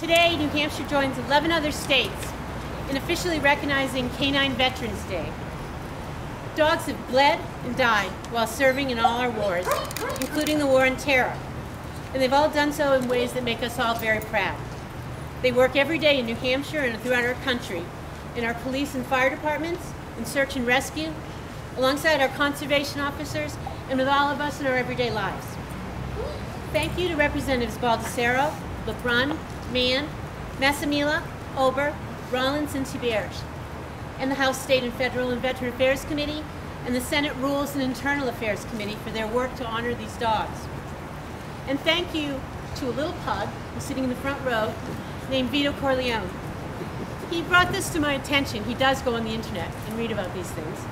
Today, New Hampshire joins 11 other states in officially recognizing Canine Veterans Day. Dogs have bled and died while serving in all our wars, including the War on Terror. And they've all done so in ways that make us all very proud. They work every day in New Hampshire and throughout our country, in our police and fire departments, in search and rescue, alongside our conservation officers, and with all of us in our everyday lives. Thank you to Representatives Baldessaro, LeBrun, Mann, Massimila, Ober, Rollins, and Thieberge, and the House State and Federal and Veteran Affairs Committee, and the Senate Rules and Internal Affairs Committee for their work to honor these dogs. And thank you to a little pug who's sitting in the front row named Vito Corleone. He brought this to my attention. He does go on the internet and read about these things,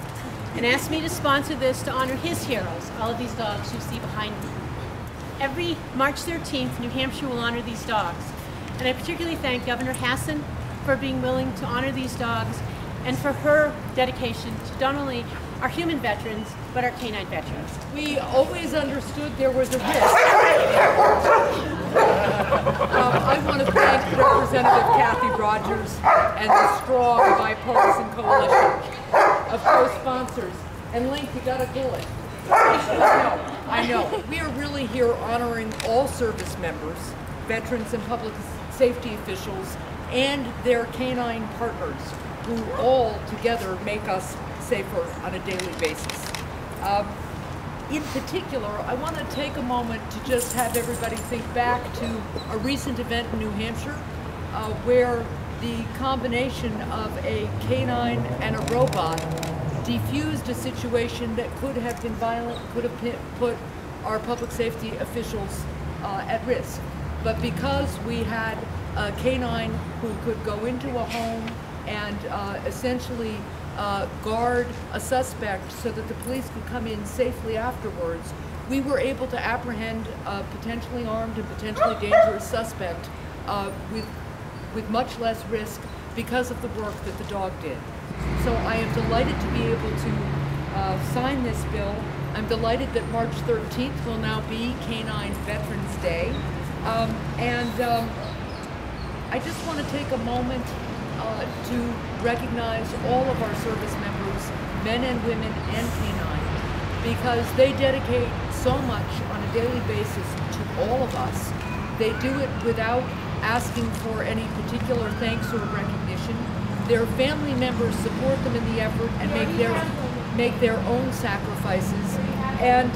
and asked me to sponsor this to honor his heroes, all of these dogs you see behind me. Every March 13th, New Hampshire will honor these dogs. And I particularly thank Governor Hassan for being willing to honor these dogs and for her dedication to not only our human veterans, but our canine veterans. We always understood there was a risk. I want to thank Representative Katherine Rogers and the strong bipartisan coalition of co-sponsors. And Link, you gotta do it. I know. We are really here honoring all service members, veterans and public safety officials, and their canine partners, who all together make us safer on a daily basis. In particular, I want to take a moment to just have everybody think back to a recent event in New Hampshire where the combination of a canine and a robot defused a situation that could have been violent, could have put our public safety officials at risk. But because we had a canine who could go into a home and essentially guard a suspect so that the police could come in safely afterwards, we were able to apprehend a potentially armed and potentially dangerous suspect with much less risk because of the work that the dog did. So I am delighted to be able to sign this bill. I'm delighted that March 13th will now be Canine Veterans Day. I just want to take a moment to recognize all of our service members, men and women and canine, because they dedicate so much on a daily basis to all of us. They do it without asking for any particular thanks or recognition. Their family members support them in the effort and make their own sacrifices. And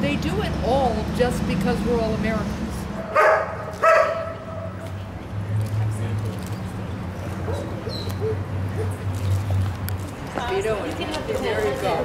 they do it all just because we're all Americans. Vito, there you go.